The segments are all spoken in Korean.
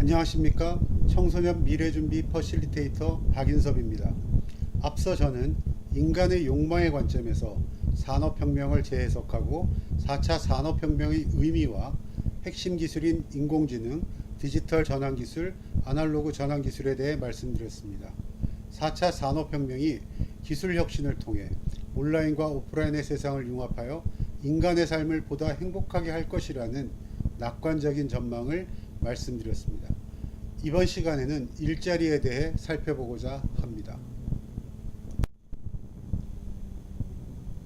안녕하십니까. 청소년 미래준비 퍼실리테이터 박인섭입니다. 앞서 저는 인간의 욕망의 관점에서 산업혁명을 재해석하고 4차 산업혁명의 의미와 핵심 기술인 인공지능, 디지털 전환기술, 아날로그 전환기술에 대해 말씀드렸습니다. 4차 산업혁명이 기술혁신을 통해 온라인과 오프라인의 세상을 융합하여 인간의 삶을 보다 행복하게 할 것이라는 낙관적인 전망을 말씀드렸습니다. 이번 시간에는 일자리에 대해 살펴보고자 합니다.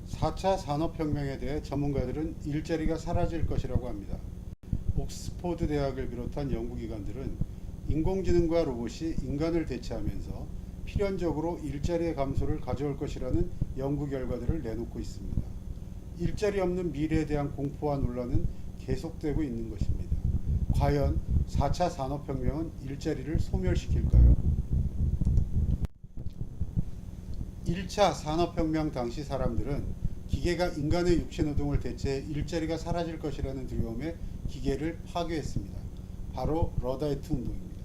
4차 산업혁명에 대해 전문가들은 일자리가 사라질 것이라고 합니다. 옥스포드 대학을 비롯한 연구기관들은 인공지능과 로봇이 인간을 대체하면서 필연적으로 일자리의 감소를 가져올 것이라는 연구 결과들을 내놓고 있습니다. 일자리 없는 미래에 대한 공포와 논란은 계속되고 있는 것입니다. 과연 4차 산업혁명은 일자리를 소멸시킬까요? 1차 산업혁명 당시 사람들은 기계가 인간의 육체노동을 대체해 일자리가 사라질 것이라는 두려움에 기계를 파괴했습니다. 바로 러다이트 운동입니다.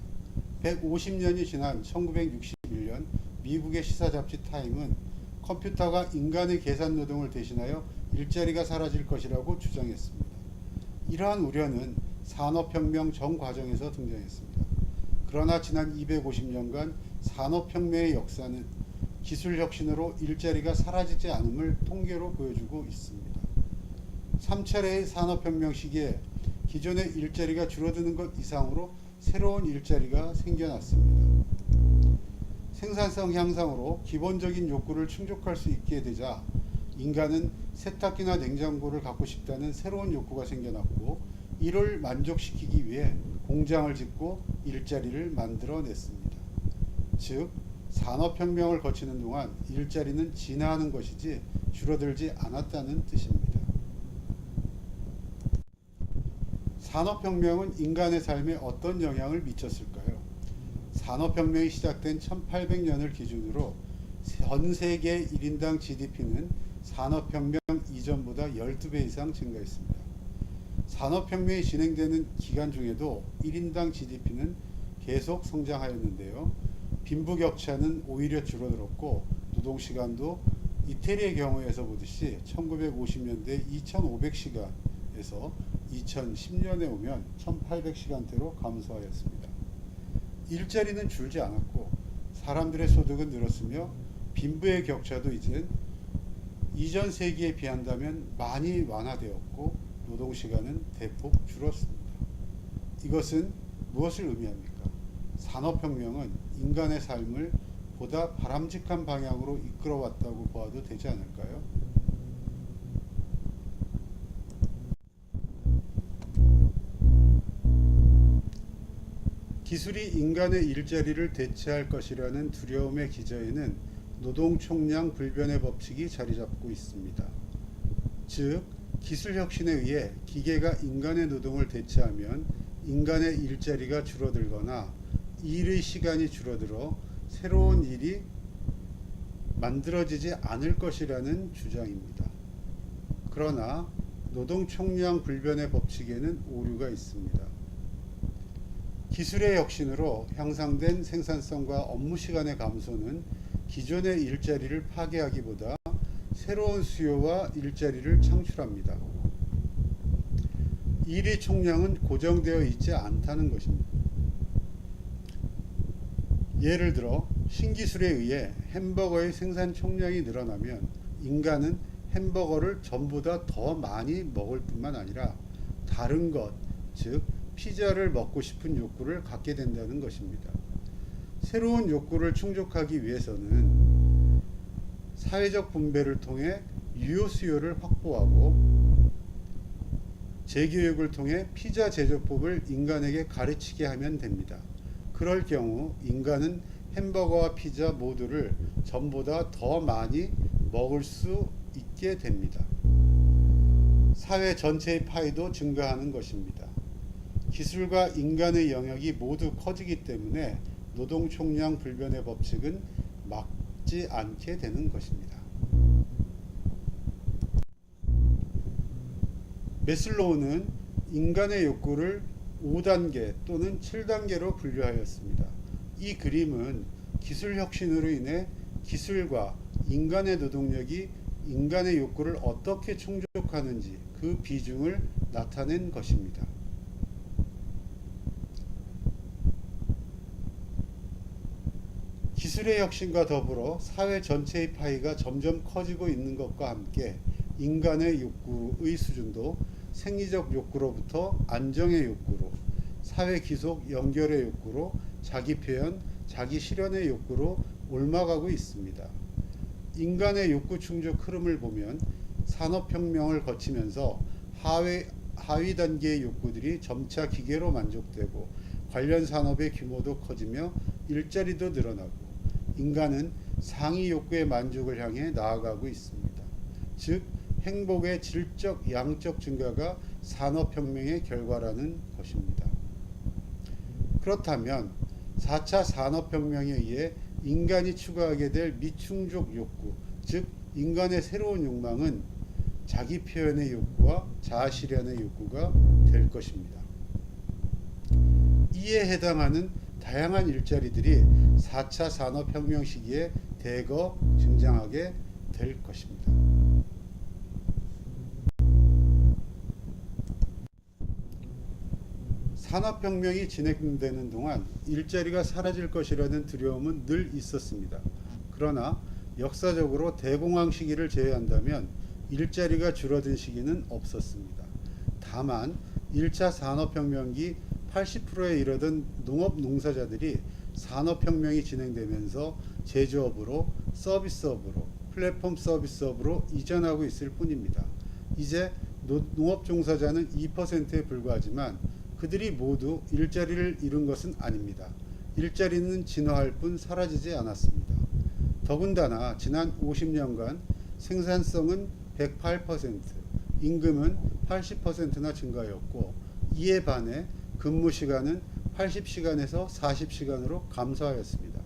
150년이 지난 1961년 미국의 시사잡지 타임은 컴퓨터가 인간의 계산노동을 대신하여 일자리가 사라질 것이라고 주장했습니다. 이러한 우려는 산업혁명 전 과정에서 등장했습니다. 그러나 지난 250년간 산업혁명의 역사는 기술혁신으로 일자리가 사라지지 않음을 통계로 보여주고 있습니다. 3차례의 산업혁명 시기에 기존의 일자리가 줄어드는 것 이상으로 새로운 일자리가 생겨났습니다. 생산성 향상으로 기본적인 욕구를 충족할 수 있게 되자 인간은 세탁기나 냉장고를 갖고 싶다는 새로운 욕구가 생겨났고, 이를 만족시키기 위해 공장을 짓고 일자리를 만들어냈습니다. 즉, 산업혁명을 거치는 동안 일자리는 진화하는 것이지 줄어들지 않았다는 뜻입니다. 산업혁명은 인간의 삶에 어떤 영향을 미쳤을까요? 산업혁명이 시작된 1800년을 기준으로 전 세계 1인당 GDP는 산업혁명 이전보다 12배 이상 증가했습니다. 산업혁명이 진행되는 기간 중에도 1인당 GDP는 계속 성장하였는데요. 빈부격차는 오히려 줄어들었고, 노동시간도 이태리의 경우에서 보듯이 1950년대 2500시간에서 2010년에 오면 1800시간대로 감소하였습니다. 일자리는 줄지 않았고 사람들의 소득은 늘었으며 빈부의 격차도 이전 세기에 비한다면 많이 완화되었고 노동시간은 대폭 줄었습니다. 이것은 무엇을 의미합니까? 산업혁명은 인간의 삶을 보다 바람직한 방향으로 이끌어왔다고 보아도 되지 않을까요? 기술이 인간의 일자리를 대체할 것이라는 두려움의 기저에는 노동 총량 불변의 법칙이 자리 잡고 있습니다. 즉, 기술 혁신에 의해 기계가 인간의 노동을 대체하면 인간의 일자리가 줄어들거나 일의 시간이 줄어들어 새로운 일이 만들어지지 않을 것이라는 주장입니다. 그러나 노동 총량 불변의 법칙에는 오류가 있습니다. 기술의 혁신으로 향상된 생산성과 업무 시간의 감소는 기존의 일자리를 파괴하기보다 새로운 수요와 일자리를 창출합니다. 일의 총량은 고정되어 있지 않다는 것입니다. 예를 들어 신기술에 의해 햄버거의 생산 총량이 늘어나면 인간은 햄버거를 전보다 더 많이 먹을 뿐만 아니라 다른 것, 즉 피자를 먹고 싶은 욕구를 갖게 된다는 것입니다. 새로운 욕구를 충족하기 위해서는 사회적 분배를 통해 유효 수요를 확보하고 재교육을 통해 피자 제조법을 인간에게 가르치게 하면 됩니다. 그럴 경우 인간은 햄버거와 피자 모두를 전보다 더 많이 먹을 수 있게 됩니다. 사회 전체의 파이도 증가하는 것입니다. 기술과 인간의 영역이 모두 커지기 때문에 노동 총량 불변의 법칙은 막지 않게 되는 것입니다. 매슬로우는 인간의 욕구를 5단계 또는 7단계로 분류하였습니다. 이 그림은 기술 혁신으로 인해 기술과 인간의 노동력이 인간의 욕구를 어떻게 충족하는지 그 비중을 나타낸 것입니다. 기술의 혁신과 더불어 사회 전체의 파이가 점점 커지고 있는 것과 함께 인간의 욕구의 수준도 생리적 욕구로부터 안정의 욕구로, 사회 기속 연결의 욕구로, 자기 표현, 자기 실현의 욕구로 옮아가고 있습니다. 인간의 욕구 충족 흐름을 보면 산업혁명을 거치면서 하위 단계의 욕구들이 점차 기계로 만족되고 관련 산업의 규모도 커지며 일자리도 늘어나고 인간은 상위 욕구의 만족을 향해 나아가고 있습니다. 즉 행복의 질적 양적 증가가 산업혁명의 결과라는 것입니다. 그렇다면 4차 산업혁명에 의해 인간이 추구하게 될 미충족 욕구, 즉 인간의 새로운 욕망은 자기 표현의 욕구와 자아실현의 욕구가 될 것입니다. 이에 해당하는 다양한 일자리들이 4차 산업혁명 시기에 대거 등장하게 될 것입니다. 산업혁명이 진행되는 동안 일자리가 사라질 것이라는 두려움은 늘 있었습니다. 그러나 역사적으로 대공황 시기를 제외한다면 일자리가 줄어든 시기는 없었습니다. 다만 1차 산업혁명기 80%에 이르던 농업 농사자들이 산업혁명이 진행되면서 제조업으로 서비스업으로 플랫폼 서비스업으로 이전하고 있을 뿐입니다. 이제 농업 종사자는 2%에 불과하지만 그들이 모두 일자리를 잃은 것은 아닙니다. 일자리는 진화할 뿐 사라지지 않았습니다. 더군다나 지난 50년간 생산성은 108%, 임금은 80%나 증가하였고 이에 반해 근무 시간은 80시간에서 40시간으로 감소하였습니다.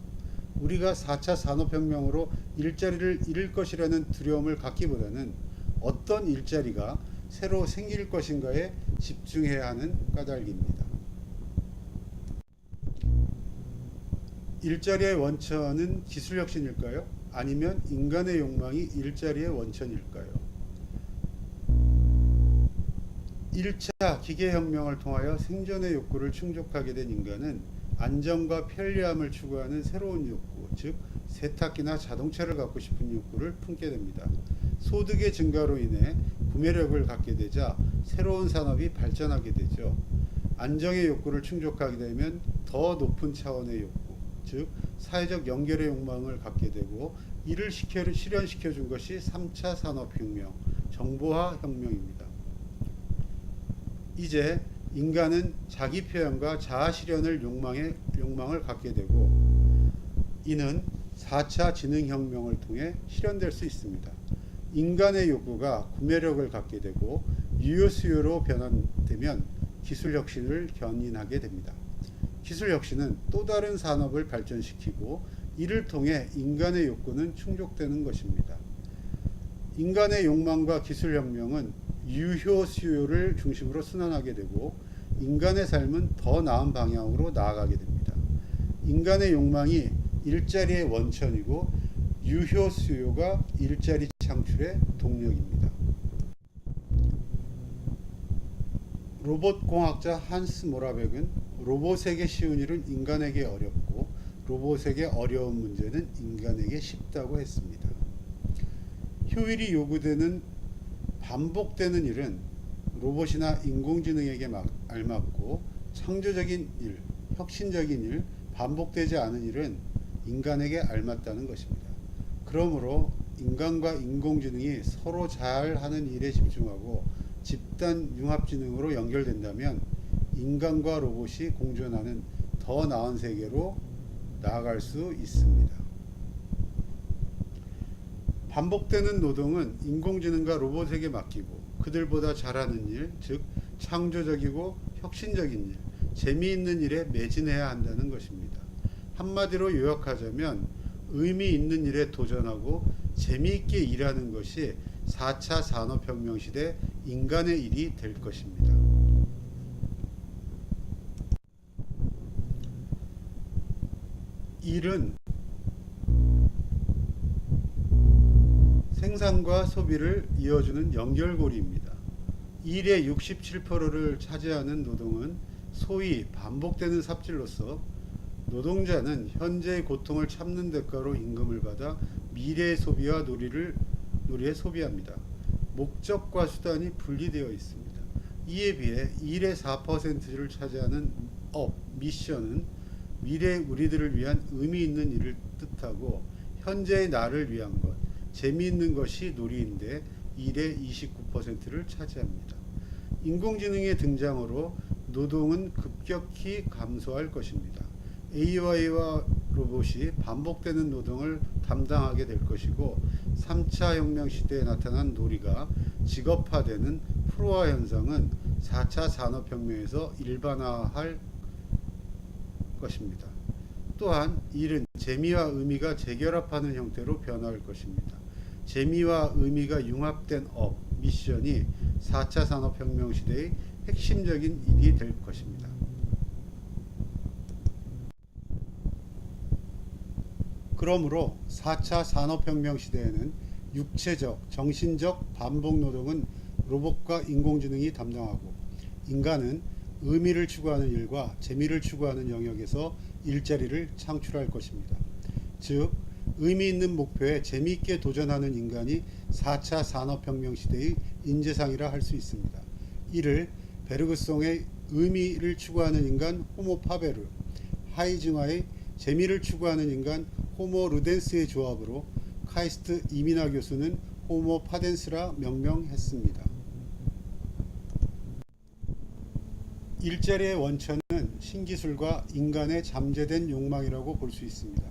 우리가 4차 산업혁명으로 일자리를 잃을 것이라는 두려움을 갖기보다는 어떤 일자리가 새로 생길 것인가에 집중해야 하는 까닭입니다. 일자리의 원천은 기술혁신일까요? 아니면 인간의 욕망이 일자리의 원천일까요? 1차 기계혁명을 통하여 생존의 욕구를 충족하게 된 인간은 안정과 편리함을 추구하는 새로운 욕구, 즉 세탁기나 자동차를 갖고 싶은 욕구를 품게 됩니다. 소득의 증가로 인해 구매력을 갖게 되자 새로운 산업이 발전하게 되죠. 안정의 욕구를 충족하게 되면 더 높은 차원의 욕구, 즉 사회적 연결의 욕망을 갖게 되고 이를 실현시켜 준 것이 3차 산업혁명, 정보화 혁명입니다. 이제 인간은 자기 표현과 자아 실현을 욕망을 갖게 되고 이는 4차 지능혁명을 통해 실현될 수 있습니다. 인간의 욕구가 구매력을 갖게 되고 유효 수요로 변환되면 기술 혁신을 견인하게 됩니다. 기술 혁신은 또 다른 산업을 발전시키고 이를 통해 인간의 욕구는 충족되는 것입니다. 인간의 욕망과 기술 혁명은 유효 수요를 중심으로 순환하게 되고 인간의 삶은 더 나은 방향으로 나아가게 됩니다. 인간의 욕망이 일자리의 원천이고 유효 수요가 일자리 창출의 동력입니다. 로봇 공학자 한스 모라벡은 로봇에게 쉬운 일은 인간에게 어렵고 로봇에게 어려운 문제는 인간에게 쉽다고 했습니다. 효율이 요구되는 반복되는 일은 로봇이나 인공지능에게 알맞고 창조적인 일, 혁신적인 일, 반복되지 않은 일은 인간에게 알맞다는 것입니다. 그러므로 인간과 인공지능이 서로 잘하는 일에 집중하고 집단 융합지능으로 연결된다면 인간과 로봇이 공존하는 더 나은 세계로 나아갈 수 있습니다. 반복되는 노동은 인공지능과 로봇에게 맡기고 그들보다 잘하는 일, 즉 창조적이고 혁신적인 일, 재미있는 일에 매진해야 한다는 것입니다. 한마디로 요약하자면 의미 있는 일에 도전하고 재미있게 일하는 것이 4차 산업혁명 시대 인간의 일이 될 것입니다. 일은 생산과 소비를 이어주는 연결고리입니다. 일의 67%를 차지하는 노동은 소위 반복되는 삽질로서 노동자는 현재의 고통을 참는 대가로 임금을 받아 미래의 소비와 놀이에 소비합니다. 목적과 수단이 분리되어 있습니다. 이에 비해 일의 4%를 차지하는 미션은 미래의 우리들을 위한 의미 있는 일을 뜻하고 현재의 나를 위한 것, 재미있는 것이 놀이인데 일의 29%를 차지합니다. 인공지능의 등장으로 노동은 급격히 감소할 것입니다. AI와 로봇이 반복되는 노동을 담당하게 될 것이고 3차 혁명 시대에 나타난 놀이가 직업화되는 프로화 현상은 4차 산업혁명에서 일반화할 것입니다. 또한 일은 재미와 의미가 재결합하는 형태로 변화할 것입니다. 재미와 의미가 융합된 미션이 4차 산업혁명 시대의 핵심적인 일이 될 것입니다. 그러므로 4차 산업혁명 시대에는 육체적, 정신적 반복 노동은 로봇과 인공지능이 담당하고 인간은 의미를 추구하는 일과 재미를 추구하는 영역에서 일자리를 창출할 것입니다. 즉, 의미 있는 목표에 재미있게 도전하는 인간이 4차 산업혁명 시대의 인재상이라 할 수 있습니다. 이를 베르그송의 의미를 추구하는 인간 호모 파베르, 하이징화의 재미를 추구하는 인간 호모 루덴스의 조합으로 카이스트 이민하 교수는 호모 파덴스라 명명했습니다. 일자리의 원천은 신기술과 인간의 잠재된 욕망이라고 볼 수 있습니다.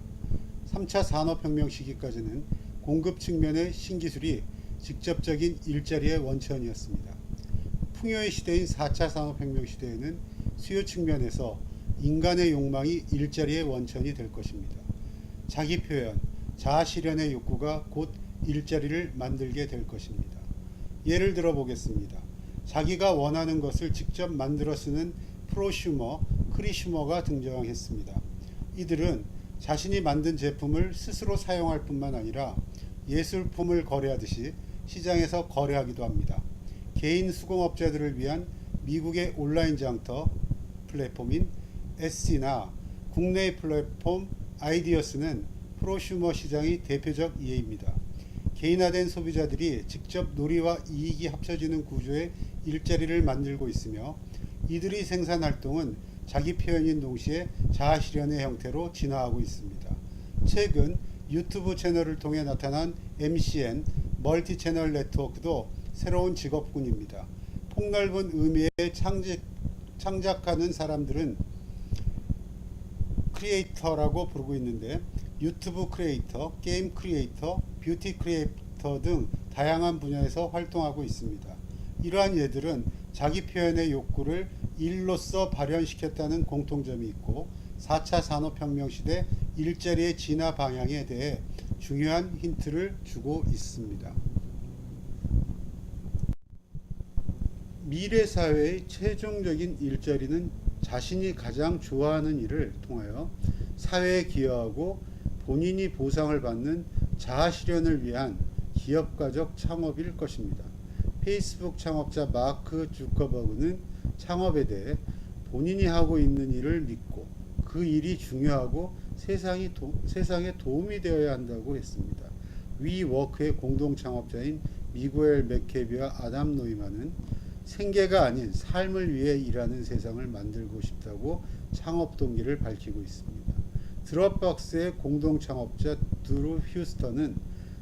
3차 산업혁명 시기까지는 공급 측면의 신기술이 직접적인 일자리의 원천이었습니다. 풍요의 시대인 4차 산업혁명 시대에는 수요 측면에서 인간의 욕망이 일자리의 원천이 될 것입니다. 자기 표현, 자아 실현의 욕구가 곧 일자리를 만들게 될 것입니다. 예를 들어 보겠습니다. 자기가 원하는 것을 직접 만들어 쓰는 프로슈머, 크리슈머가 등장했습니다. 이들은 자신이 만든 제품을 스스로 사용할 뿐만 아니라 예술품을 거래하듯이 시장에서 거래하기도 합니다. 개인 수공업자들을 위한 미국의 온라인 장터 플랫폼인 에스시나 국내의 플랫폼 아이디어스는 프로슈머 시장의 대표적 예입니다. 개인화된 소비자들이 직접 놀이와 이익이 합쳐지는 구조의 일자리를 만들고 있으며 이들의 생산 활동은 자기 표현인 동시에 자아 실현의 형태로 진화하고 있습니다. 최근 유튜브 채널을 통해 나타난 MCN 멀티 채널 네트워크도 새로운 직업군입니다. 폭넓은 의미의 창작하는 사람들은 크리에이터라고 부르고 있는데 유튜브 크리에이터, 게임 크리에이터, 뷰티 크리에이터 등 다양한 분야에서 활동하고 있습니다. 이러한 예들은 자기 표현의 욕구를 일로서 발현시켰다는 공통점이 있고 4차 산업혁명 시대 일자리의 진화 방향에 대해 중요한 힌트를 주고 있습니다. 미래 사회의 최종적인 일자리는 자신이 가장 좋아하는 일을 통하여 사회에 기여하고 본인이 보상을 받는 자아 실현을 위한 기업가적 창업일 것입니다. 페이스북 창업자 마크 주커버그는 창업에 대해 본인이 하고 있는 일을 믿고 그 일이 중요하고 세상에 도움이 되어야 한다고 했습니다. 위워크의 공동 창업자인 미구엘 맥케비와 아담 노이만은 생계가 아닌 삶을 위해 일하는 세상을 만들고 싶다고 창업 동기를 밝히고 있습니다. 드롭박스의 공동 창업자 드루 휴스턴은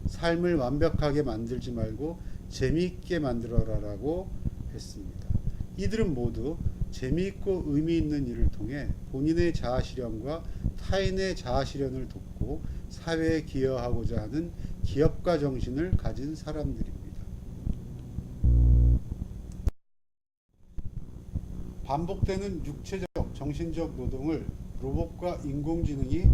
삶을 완벽하게 만들지 말고 재미있게 만들어라라고 했습니다. 이들은 모두 재미있고 의미 있는 일을 통해 본인의 자아 실현과 타인의 자아 실현을 돕고 사회에 기여하고자 하는 기업가 정신을 가진 사람들입니다. 반복되는 육체적, 정신적 노동을 로봇과 인공지능이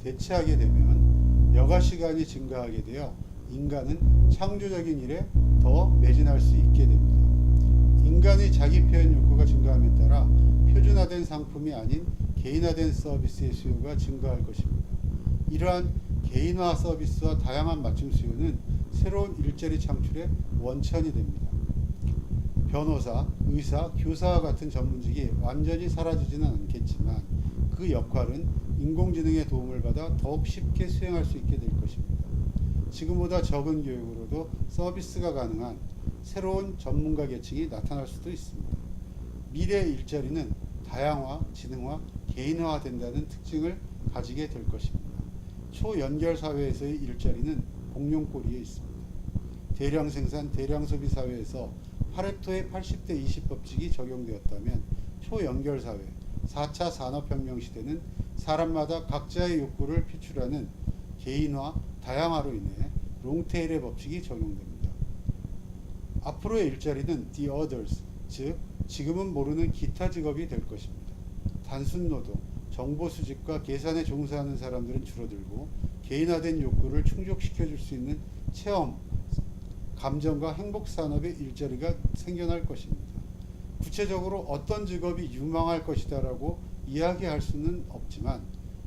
대체하게 되면 여가 시간이 증가하게 되어 인간은 창조적인 일에 더 매진할 수 있게 됩니다. 인간의 자기 표현 욕구가 증가함에 따라 표준화된 상품이 아닌 개인화된 서비스의 수요가 증가할 것입니다. 이러한 개인화 서비스와 다양한 맞춤 수요는 새로운 일자리 창출의 원천이 됩니다. 변호사, 의사, 교사와 같은 전문직이 완전히 사라지지는 않겠지만 그 역할은 인공지능의 도움을 받아 더욱 쉽게 수행할 수 있게 될 것입니다. 지금보다 적은 교육으로도 서비스가 가능한 새로운 전문가 계층이 나타날 수도 있습니다. 미래의 일자리는 다양화, 지능화, 개인화 된다는 특징을 가지게 될 것입니다. 초연결 사회에서의 일자리는 공룡꼬리에 있습니다. 대량 생산, 대량 소비 사회에서 파레토의 80대 20 법칙이 적용되었다면 초연결 사회, 4차 산업혁명 시대는 사람마다 각자의 욕구를 표출하는 개인화, 다양화로 인해 롱테일의 법칙이 적용됩니다. 앞으로의 일자리는 the others, 즉 지금은 모르는 기타 직업이 될 것입니다. 단순 노동, 정보 수집과 계산에 종사하는 사람들은 줄어들고 개인화된 욕구를 충족시켜줄 수 있는 체험, 감정과 행복 산업의 일자리가 생겨날 것입니다. 구체적으로 어떤 직업이 유망할 것이다라고 이야기할 수는 없지만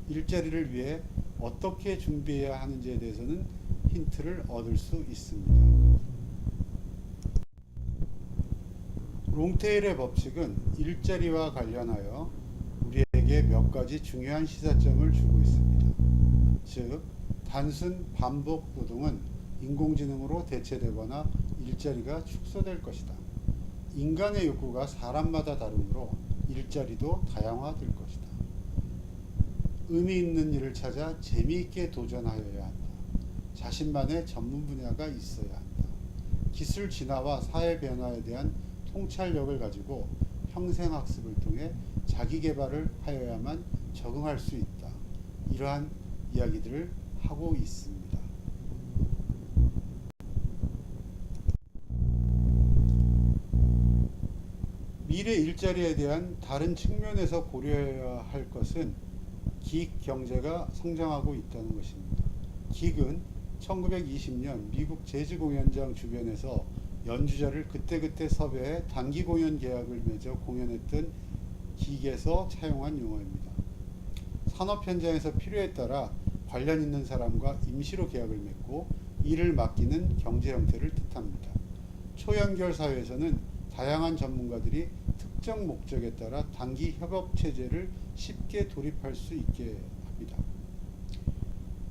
일자리를 위해 어떻게 준비해야 하는지에 대해서는 힌트를 얻을 수 있습니다. 롱테일의 법칙은 일자리와 관련하여 우리에게 몇 가지 중요한 시사점을 주고 있습니다. 즉, 단순 반복 노동은 인공지능으로 대체되거나 일자리가 축소될 것이다. 인간의 욕구가 사람마다 다르므로 일자리도 다양화될 것이다. 의미 있는 일을 찾아 재미있게 도전하여야 한다. 자신만의 전문 분야가 있어야 한다. 기술 진화와 사회 변화에 대한 통찰력을 가지고 평생 학습을 통해 자기 개발을 하여야만 적응할 수 있다. 이러한 이야기들을 하고 있습니다. 미래 일자리에 대한 다른 측면에서 고려해야 할 것은 기획 경제가 성장하고 있다는 것입니다. 기획은 1920년 미국 재즈 공연장 주변에서 연주자를 그때그때 섭외해 단기 공연 계약을 맺어 공연했던 기획에서 차용한 용어입니다. 산업 현장에서 필요에 따라 관련 있는 사람과 임시로 계약을 맺고 일을 맡기는 경제 형태를 뜻합니다. 초연결 사회에서는 다양한 전문가들이 특정 목적에 따라 단기 협업 체제를 쉽게 돌입할 수 있게 합니다.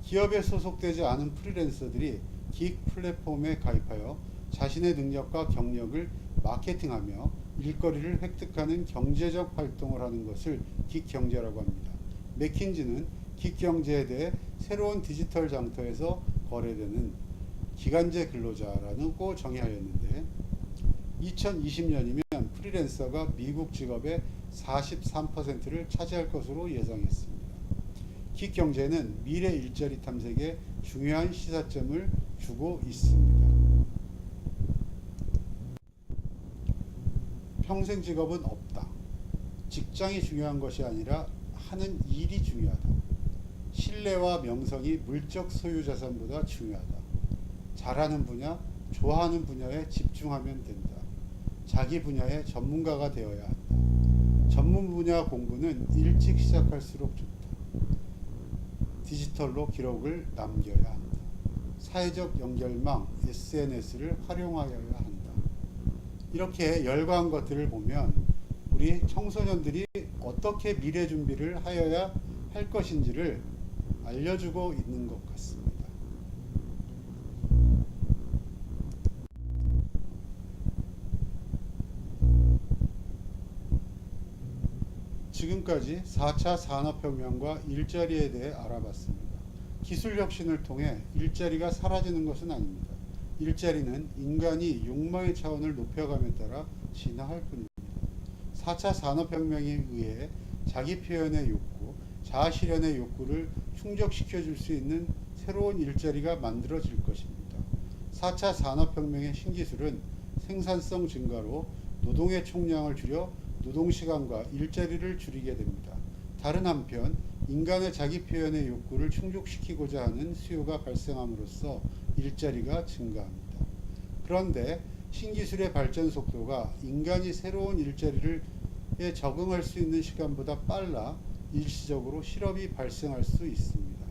기업에 소속되지 않은 프리랜서들이 기획 플랫폼에 가입하여 자신의 능력과 경력을 마케팅하며 일거리를 획득하는 경제적 활동을 하는 것을 기경제라고 합니다. 맥킨지는 기경제에 대해 새로운 디지털 장터에서 거래되는 기간제 근로자라고 정의하였는데 2020년이면 프리랜서가 미국 직업의 43%를 차지할 것으로 예상했습니다. 기경제는 미래 일자리 탐색에 중요한 시사점을 주고 있습니다. 평생 직업은 없다. 직장이 중요한 것이 아니라 하는 일이 중요하다. 신뢰와 명성이 물적 소유 자산보다 중요하다. 잘하는 분야, 좋아하는 분야에 집중하면 된다. 자기 분야의 전문가가 되어야 한다. 전문 분야 공부는 일찍 시작할수록 좋다. 디지털로 기록을 남겨야 한다. 사회적 연결망, SNS를 활용하여야 한다. 이렇게 열거한 것들을 보면 우리 청소년들이 어떻게 미래 준비를 하여야 할 것인지를 알려주고 있는 것 같습니다. 지금까지 4차 산업혁명과 일자리에 대해 알아봤습니다. 기술 혁신을 통해 일자리가 사라지는 것은 아닙니다. 일자리는 인간이 욕망의 차원을 높여감에 따라 진화할 뿐입니다. 4차 산업혁명에 의해 자기 표현의 욕구, 자아실현의 욕구를 충족시켜줄 수 있는 새로운 일자리가 만들어질 것입니다. 4차 산업혁명의 신기술은 생산성 증가로 노동의 총량을 줄여 노동시간과 일자리를 줄이게 됩니다. 다른 한편 인간의 자기 표현의 욕구를 충족시키고자 하는 수요가 발생함으로써 일자리가 증가합니다. 그런데 신기술의 발전 속도가 인간이 새로운 일자리에 적응할 수 있는 시간보다 빨라 일시적으로 실업이 발생할 수 있습니다.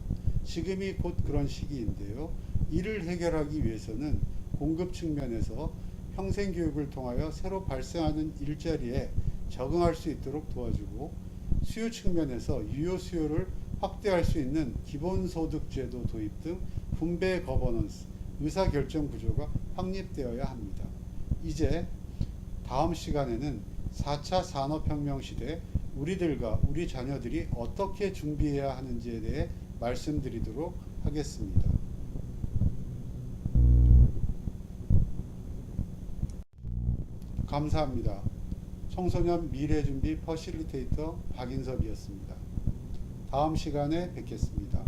지금이 곧 그런 시기인데요. 이를 해결하기 위해서는 공급 측면에서 평생교육을 통하여 새로 발생하는 일자리에 적응할 수 있도록 도와주고, 수요 측면에서 유효 수요를 확대할 수 있는 기본소득제도 도입 등 분배 거버넌스, 의사결정 구조가 확립되어야 합니다. 이제 다음 시간에는 4차 산업혁명 시대 우리들과 우리 자녀들이 어떻게 준비해야 하는지에 대해 말씀드리도록 하겠습니다. 감사합니다. 청소년 미래준비 퍼실리테이터 박인섭이었습니다. 다음 시간에 뵙겠습니다.